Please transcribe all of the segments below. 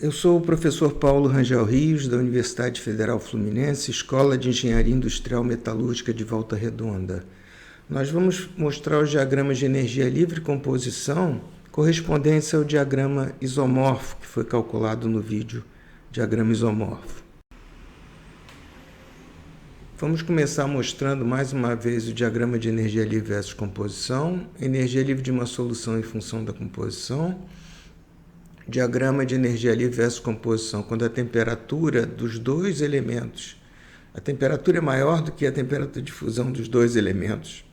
Eu sou o professor Paulo Rangel Rios, da Universidade Federal Fluminense, Escola de Engenharia Industrial Metalúrgica de Volta Redonda. Nós vamos mostrar os diagramas de energia livre e composição correspondentes ao diagrama isomorfo, que foi calculado no vídeo, diagrama isomorfo. Vamos começar mostrando mais uma vez o diagrama de energia livre versus composição, energia livre de uma solução em função da composição, diagrama de energia livre versus composição, quando a temperatura dos dois elementos, a temperatura é maior do que a temperatura de fusão dos dois elementos,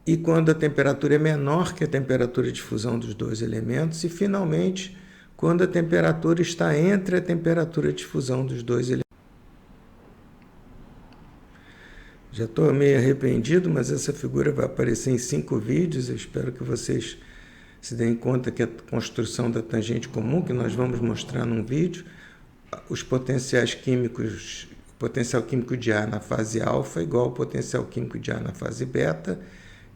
e quando a temperatura é menor que a temperatura de fusão dos dois elementos, e finalmente, quando a temperatura está entre a temperatura de fusão dos dois elementos. Já estou meio arrependido, mas essa figura vai aparecer em 5 vídeos, eu espero que vocês se deem conta que a construção da tangente comum, que nós vamos mostrar num vídeo, os potenciais químicos, o potencial químico de A na fase alfa é igual ao potencial químico de A na fase beta,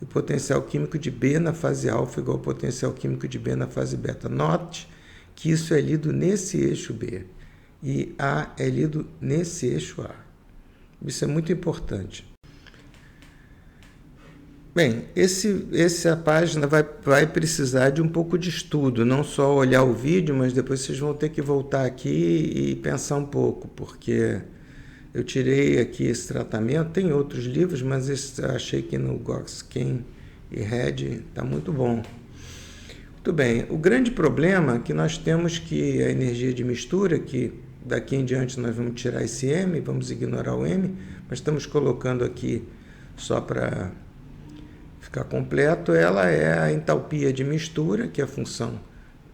e o potencial químico de B na fase alfa é igual ao potencial químico de B na fase beta. Note que isso é lido nesse eixo B, e A é lido nesse eixo A. Isso é muito importante. Bem, essa página vai precisar de um pouco de estudo, não só olhar o vídeo, mas depois vocês vão ter que voltar aqui e pensar um pouco, porque eu tirei aqui esse tratamento, tem outros livros, mas esse eu achei que no Goxkin e Red está muito bom. Muito bem, o grande problema é que nós temos que a energia de mistura, que daqui em diante nós vamos tirar esse M, vamos ignorar o M, mas estamos colocando aqui só para ficar completo, ela é a entalpia de mistura, que é a função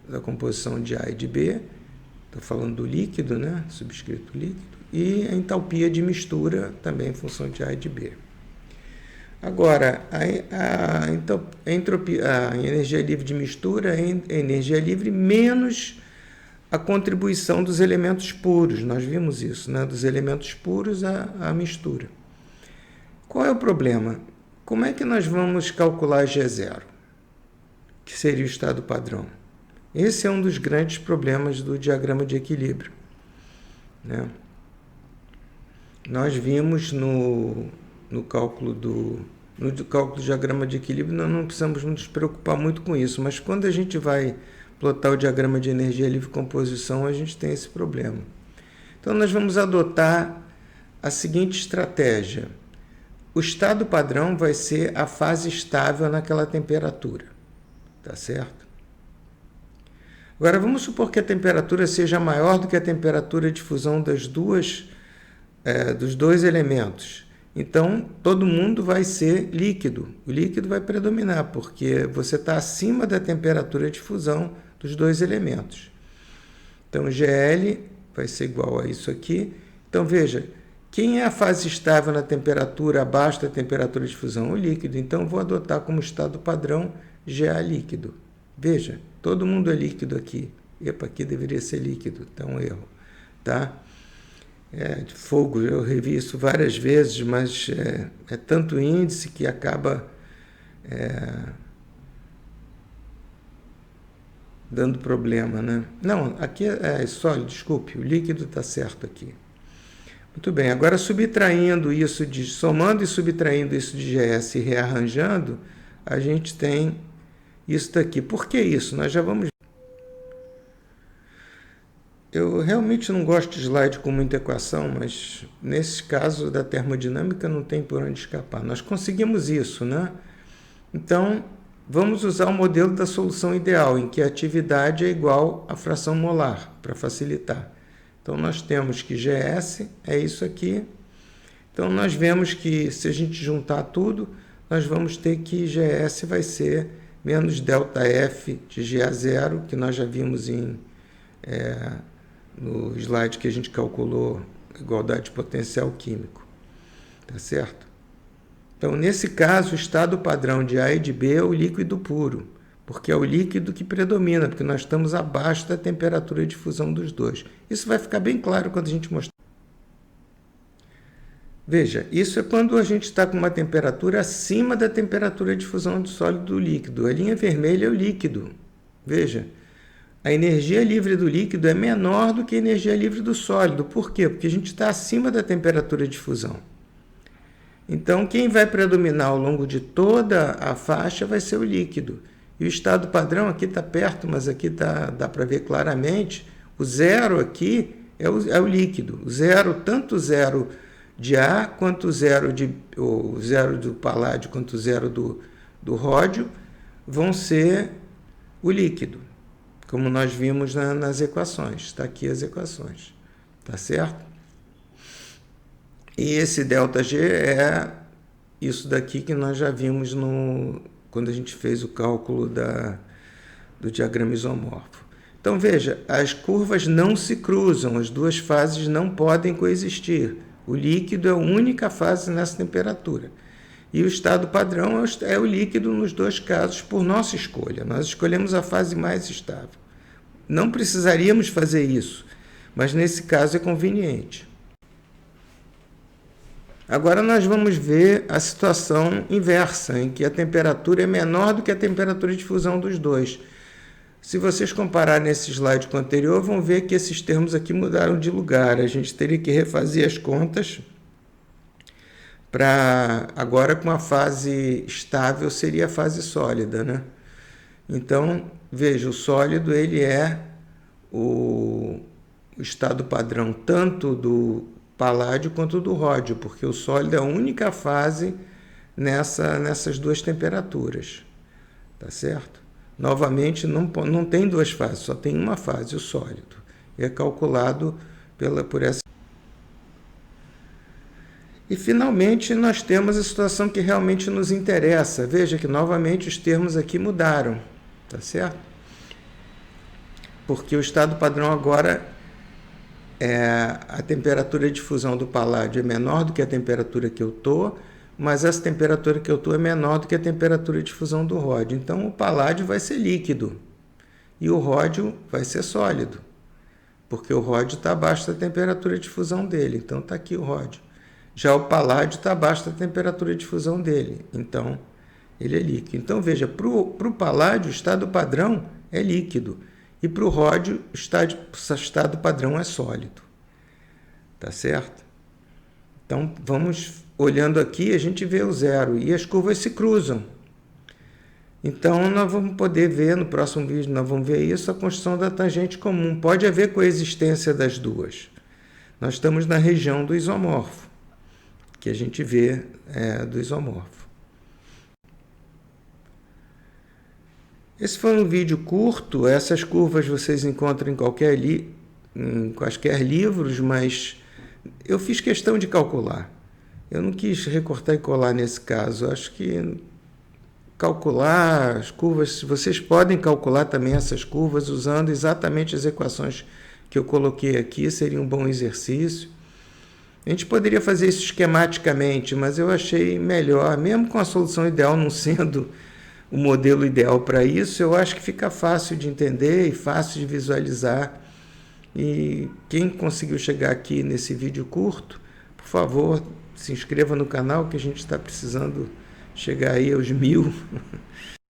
da composição de A e de B, estou falando do líquido, né? Subscrito líquido, e a entalpia de mistura, também em função de A e de B. Agora, a energia livre de mistura é a energia livre menos a contribuição dos elementos puros, nós vimos isso, né? Dos elementos puros à mistura. Qual é o problema? Como é que nós vamos calcular G0, que seria o estado padrão? Esse é um dos grandes problemas do diagrama de equilíbrio, né? Nós vimos no cálculo do diagrama de equilíbrio, nós não precisamos nos preocupar muito com isso, mas quando a gente vai plotar o diagrama de energia livre e composição, a gente tem esse problema. Então, nós vamos adotar a seguinte estratégia. O estado padrão vai ser a fase estável naquela temperatura, tá certo? Agora, vamos supor que a temperatura seja maior do que a temperatura de fusão dos dois elementos. Então, todo mundo vai ser líquido. O líquido vai predominar, porque você está acima da temperatura de fusão dos dois elementos. Então, GL vai ser igual a isso aqui. Então, veja, quem é a fase estável na temperatura abaixo da temperatura de fusão? O líquido. Então, vou adotar como estado padrão GA líquido. Veja, todo mundo é líquido aqui. Epa, aqui deveria ser líquido. Está um erro. Tá? De fogo, eu revi isso várias vezes, mas é tanto índice que acaba dando problema, né? Não, aqui é sólido, desculpe, o líquido está certo aqui. Muito bem, agora subtraindo isso, somando e subtraindo isso de GS e rearranjando, a gente tem isso daqui. Por que isso? Nós já vamos... Eu realmente não gosto de slide com muita equação, mas nesse caso da termodinâmica não tem por onde escapar. Nós conseguimos isso, né? Então, vamos usar o modelo da solução ideal, em que a atividade é igual à fração molar, para facilitar. Então, nós temos que GS é isso aqui. Então, nós vemos que se a gente juntar tudo, nós vamos ter que GS vai ser menos ΔF de GA0, que nós já vimos no slide que a gente calculou a igualdade de potencial químico. Tá certo? Então, nesse caso, o estado padrão de A e de B é o líquido puro, porque é o líquido que predomina, porque nós estamos abaixo da temperatura de fusão dos dois. Isso vai ficar bem claro quando a gente mostrar. Veja, isso é quando a gente está com uma temperatura acima da temperatura de fusão do sólido do líquido. A linha vermelha é o líquido. Veja, a energia livre do líquido é menor do que a energia livre do sólido. Por quê? Porque a gente está acima da temperatura de fusão. Então, quem vai predominar ao longo de toda a faixa vai ser o líquido. E o estado padrão aqui está perto, mas aqui dá para ver claramente. O zero aqui é o líquido. O zero, tanto o zero de ar, quanto o zero do paládio, quanto o zero do ródio, vão ser o líquido, como nós vimos nas equações. Está aqui as equações, tá certo? E esse ΔG é isso daqui que nós já vimos quando a gente fez o cálculo do diagrama isomorfo. Então, veja, as curvas não se cruzam, as duas fases não podem coexistir. O líquido é a única fase nessa temperatura. E o estado padrão é o líquido nos dois casos, por nossa escolha. Nós escolhemos a fase mais estável. Não precisaríamos fazer isso, mas nesse caso é conveniente. Agora nós vamos ver a situação inversa, em que a temperatura é menor do que a temperatura de fusão dos dois. Se vocês compararem esse slide com o anterior, vão ver que esses termos aqui mudaram de lugar. A gente teria que refazer as contas para agora com a fase estável seria a fase sólida, né? Então, veja, o sólido ele é o estado padrão tanto do paládio quanto do ródio, porque o sólido é a única fase nessas duas temperaturas, tá certo? Novamente, não tem duas fases, só tem uma fase, o sólido. E é calculado por essa. E, finalmente, nós temos a situação que realmente nos interessa. Veja que, novamente, os termos aqui mudaram, tá certo? Porque o estado padrão agora, a temperatura de fusão do paládio é menor do que a temperatura que eu estou, mas essa temperatura que eu estou é menor do que a temperatura de fusão do ródio. Então, o paládio vai ser líquido e o ródio vai ser sólido, porque o ródio está abaixo da temperatura de fusão dele. Então, está aqui o ródio. Já o paládio está abaixo da temperatura de fusão dele, então ele é líquido. Então, veja, para o paládio, o estado padrão é líquido, e para o ródio, o estado padrão é sólido. Tá certo? Então, vamos olhando aqui, a gente vê o zero, e as curvas se cruzam. Então, nós vamos poder ver, no próximo vídeo, nós vamos ver isso, a construção da tangente comum. Pode haver coexistência das duas. Nós estamos na região do isomorfo, que a gente vê do isomorfo. Esse foi um vídeo curto. Essas curvas vocês encontram em quaisquer livros, mas eu fiz questão de calcular. Eu não quis recortar e colar nesse caso. Acho que calcular as curvas, vocês podem calcular também essas curvas usando exatamente as equações que eu coloquei aqui, seria um bom exercício. A gente poderia fazer isso esquematicamente, mas eu achei melhor, mesmo com a solução ideal não sendo o modelo ideal para isso, eu acho que fica fácil de entender e fácil de visualizar. E quem conseguiu chegar aqui nesse vídeo curto, por favor, se inscreva no canal, que a gente está precisando chegar aí aos 1000.